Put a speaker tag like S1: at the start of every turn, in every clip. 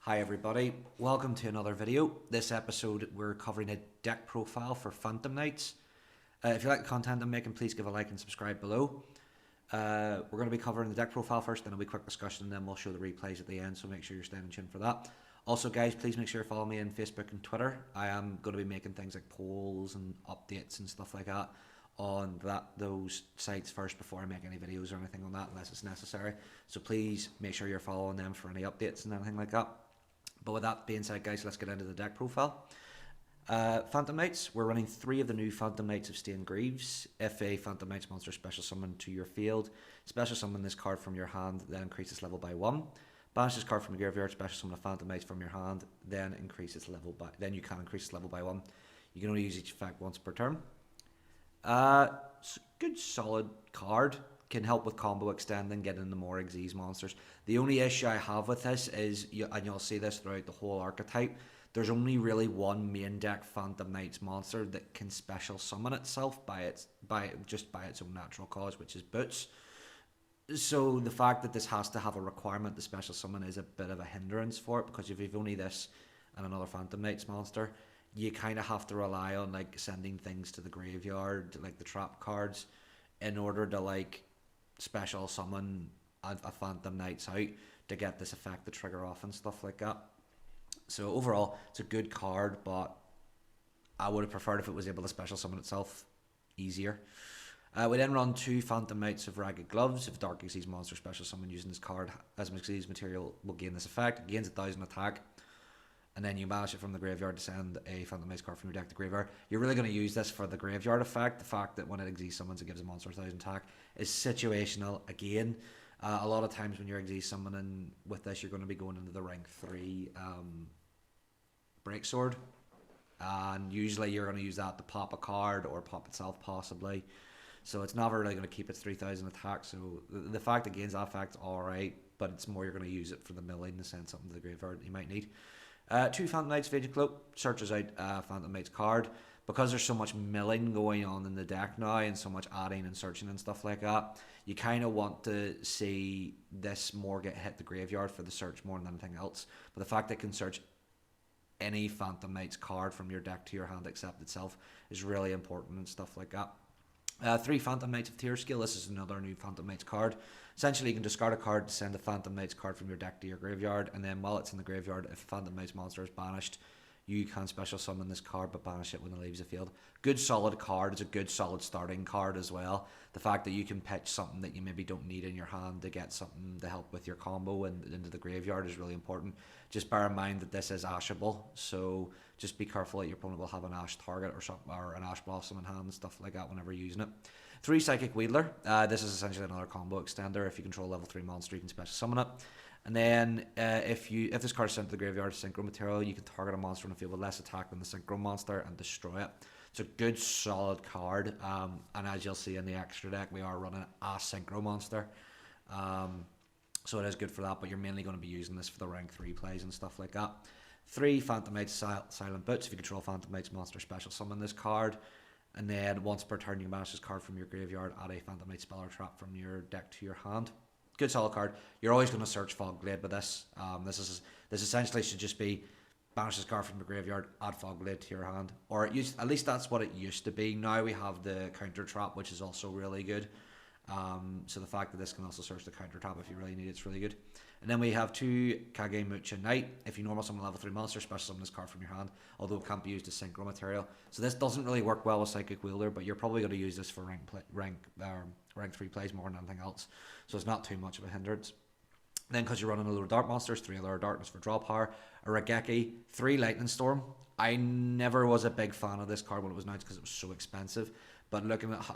S1: Hi everybody, welcome to another video. This episode we're covering a deck profile for Phantom Knights. If you like the content I'm making, please give a like and subscribe below. We're going to be covering the deck profile first, then it'll be a quick discussion, and then we'll show the replays at the end, so make sure you're staying in tune for that. Also guys, please make sure you follow me on Facebook and Twitter. I am going to be making things like polls and updates and stuff like that on those sites first before I make any videos or anything on that unless it's necessary. So please make sure you're following them for any updates and anything like that. But with that being said, guys, let's get into the deck profile. Phantom Knights, we're running 3 of the new Phantom Knights of Stained Greaves. If a Phantom Knights monster special summon to your field, special summon this card from your hand, then increase its level by 1. Banish this card from your graveyard, special summon a Phantom Knights from your hand, then increase its level by. Then you can increase its level by 1. You can only use each effect once per turn. It's a good solid card. Can help with combo extending, getting into more Xyz monsters. The only issue I have with this is, and you'll see this throughout the whole archetype, there's only really one main deck Phantom Knights monster that can special summon itself by its own natural cause, which is Boots. So the fact that this has to have a requirement to special summon is a bit of a hindrance for it, because if you've only this and another Phantom Knights monster, you kind of have to rely on like sending things to the graveyard, like the trap cards, in order to like special summon a Phantom Knights out to get this effect to trigger off and stuff like that. So overall, it's a good card, but I would have preferred if it was able to special summon itself easier. We then run 2 Phantom Knights of Ragged Gloves. If Dark Xyz monster special summon using this card as Xyz material will gain this effect. It gains 1000 attack, and then you banish it from the graveyard to send a Phantom Knights card from your deck to graveyard. You're really going to use this for the graveyard effect. The fact that when it Xyz summons, it gives a monster 1000 attack is situational again. A lot of times when you're Xyz summoning with this, you're going to be going into the rank 3 Breaksword, and usually you're going to use that to pop a card or pop itself possibly. So it's never really going to keep its 3000 attack. So the fact it gains that effect's alright, but it's more you're going to use it for the milling to send something to the graveyard that you might need. 2 Phantom Knights Faded Cloak searches out Phantom Knights card. Because there's so much milling going on in the deck now and so much adding and searching and stuff like that, you kind of want to see this more get hit the graveyard for the search more than anything else. But the fact that it can search any Phantom Knights card from your deck to your hand except itself is really important and stuff like that. 3 Phantom Knights of Tearscale. This is another new Phantom Knights card. Essentially, you can discard a card to send a Phantom Knights card from your deck to your graveyard, and then while it's in the graveyard, if a Phantom Knights monster is banished, you can special summon this card but banish it when it leaves the field. Good solid card. It's a good solid starting card as well. The fact that you can pitch something that you maybe don't need in your hand to get something to help with your combo and into the graveyard is really important. Just bear in mind that this is ashable, so just be careful that your opponent will have an ash target or an ash blossom in hand and stuff like that whenever you're using it. 3 Psychic Wheedler. This is essentially another combo extender. If you control level 3 monster, you can special summon it. And then if this card is sent to the graveyard synchro material, you can target a monster on the field with less attack than the synchro monster and destroy it. It's a good solid card, and as you'll see in the extra deck, we are running a synchro monster, so it is good for that, but you're mainly going to be using this for the rank 3 plays and stuff like that. 3 Phantom Knights Silent Boots. If you control Phantom Knights monster, special summon this card, and then once per turn you can banish this card from your graveyard, add a Phantom Knight spell or trap from your deck to your hand. Good solid card. You're always going to search Fogblade with this. This essentially should just be banish this card from the graveyard, add Fogblade to your hand, or at least that's what it used to be. Now we have the counter trap, which is also really good. So the fact that this can also search the counter trap if you really need it's really good. And then we have 2 Kagemucha Knight. If you normal summon a level 3 monster, special summon this card from your hand, although it can't be used as synchro material. So this doesn't really work well with Psychic Wielder, but you're probably going to use this for rank 3 plays more than anything else. So it's not too much of a hindrance. Then because you're running a load of dark monsters, 3 other darkness for draw power, a Raigeki, 3 Lightning Storm. I never was a big fan of this card when it was announced because it was so expensive, but looking at how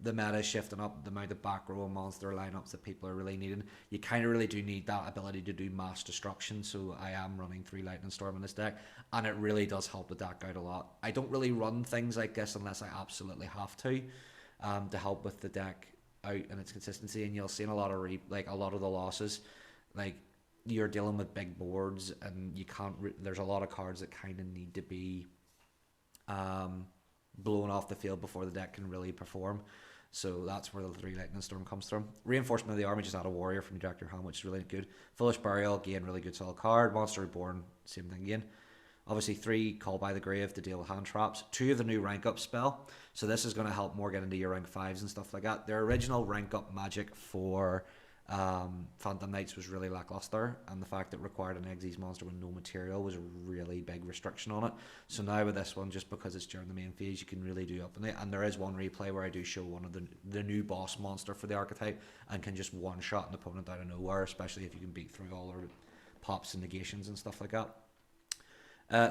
S1: the meta is shifting up, the amount of back row monster lineups that people are really needing, you kind of really do need that ability to do mass destruction. So I am running 3 Lightning Storm in this deck, and it really does help the deck out a lot. I don't really run things like this unless I absolutely have to help with the deck out and its consistency. And you'll see in a lot of a lot of the losses, like you're dealing with big boards, and you can't. There's a lot of cards that kind of need to be blown off the field before the deck can really perform. So that's where the 3 Lightning Storm comes from. Reinforcement of the Army, just add a warrior from your deck to your hand, which is really good. Foolish Burial, again, really good solid card. Monster Reborn, same thing again. Obviously 3 Call by the Grave to deal with hand traps. 2 of the new rank up spell. So this is going to help more get into your rank 5s and stuff like that. Their original rank up magic for Phantom Knights was really lackluster, and the fact that it required an Xyz monster with no material was a really big restriction on it. So now with this one, just because it's during the main phase, you can really do up in it. And there is one replay where I do show one of the new boss monster for the archetype and can just one shot an opponent out of nowhere, especially if you can beat through all their pops and negations and stuff like that.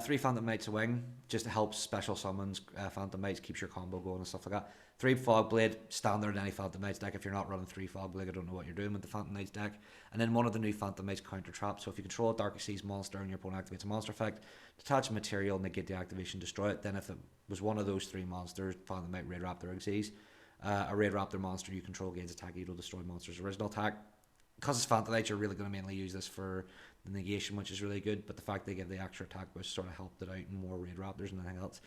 S1: 3 Phantom Knights a wing, just helps special summons Phantom Knights, keeps your combo going and stuff like that. 3 Fog Blade, standard in any Phantom Knights deck. If you're not running 3 Fog Blade, I don't know what you're doing with the Phantom Knights deck. And then one of the new Phantom Knights counter traps. So if you control a Dark Xyz monster and your opponent activates a monster effect, detach a material, negate the activation, destroy it. Then if it was one of those 3 monsters, Phantom Knight, Raid Raptor, Xyz, a Raid Raptor monster you control gains attack equal to destroy monster's original attack. Because it's Phantom Knights, you're really going to mainly use this for the negation, which is really good, but the fact they give the extra attack boost sort of helped it out in more Raid Raptors and anything else.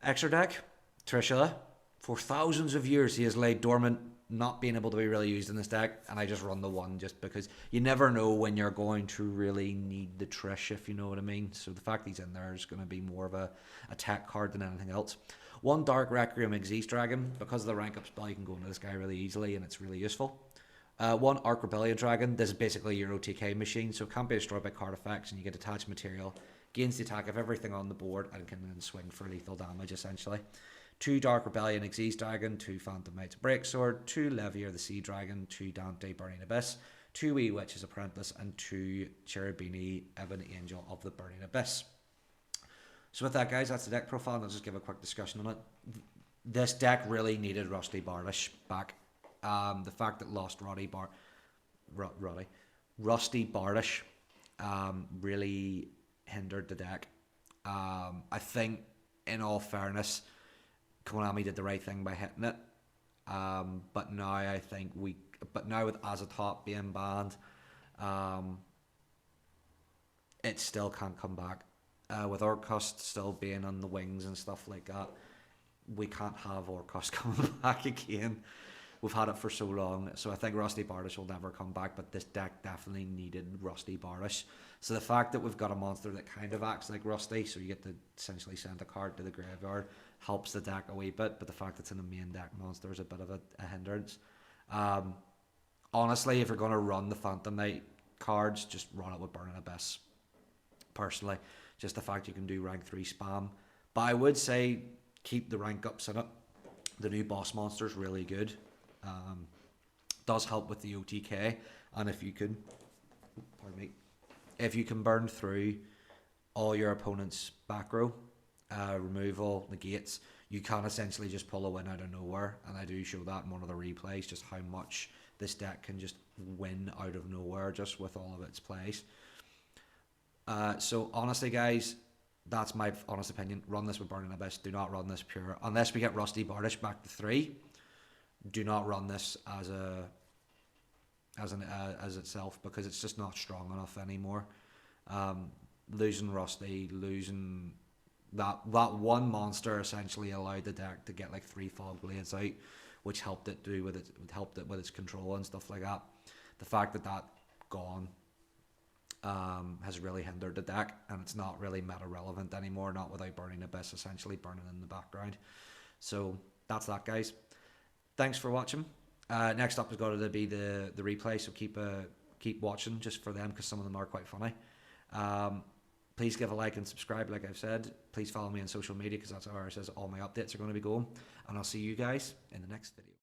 S1: Extra deck, Trishula. For thousands of years he has laid dormant, not being able to be really used in this deck, and I just run the 1 just because you never know when you're going to really need the Trish, if you know what I mean. So the fact he's in there is going to be more of a attack card than anything else. 1 Dark Requiem Xyz Dragon. Because of the rank up spell, you can go into this guy really easily and it's really useful. 1 Arc Rebellion Dragon. This is basically your OTK machine, so it can't be destroyed by card effects, and you get attached material, gains the attack of everything on the board, and can then swing for lethal damage essentially. 2 Dark Rebellion Xyz Dragon, 2 Phantom Knights Breaksword, 2 Levier the Sea Dragon, 2 Dante Burning Abyss, 2 Wee Witch's Apprentice, and 2 Cherubini Ebon Angel of the Burning Abyss. So with that, guys, that's the deck profile, and I'll just give a quick discussion on it. This deck really needed Rusty Bardish back. The fact that lost Rusty Bardish really hindered the deck. I think, in all fairness, Konami did the right thing by hitting it. But now I think now with Azathoth being banned, it still can't come back. With Orcust still being on the wings and stuff like that, we can't have Orcust coming back again. We've had it for so long, so I think Rusty Bardish will never come back, but this deck definitely needed Rusty Bardish. So the fact that we've got a monster that kind of acts like Rusty, so you get to essentially send a card to the graveyard, helps the deck a wee bit, but the fact it's in a main deck monster is a bit of a hindrance. Honestly, if you're going to run the Phantom Knight cards, just run it with Burning Abyss. Personally, just the fact you can do rank 3 spam. But I would say keep the rank ups in it. The new boss monster is really good. Does help with the OTK, and if you can, if you can burn through all your opponent's back row, removal, negates, you can essentially just pull a win out of nowhere, and I do show that in one of the replays, just how much this deck can just win out of nowhere just with all of its plays. So honestly, guys, that's my honest opinion. Run this with Burning Abyss. Do not run this pure unless we get Rusty Bardish back to 3. Do not run this as itself, because it's just not strong enough anymore. Losing Rusty, losing that one monster essentially allowed the deck to get like 3 Fog Blades out, which helped it with its control and stuff like that. The fact that gone has really hindered the deck, and it's not really meta relevant anymore, not without Burning Abyss essentially burning in the background. So that's that, guys. Thanks for watching. Next up is going to be the replay, so keep watching just for them, because some of them are quite funny. Please give a like and subscribe, like I've said. Please follow me on social media, because that's where it says all my updates are going to be going. And I'll see you guys in the next video.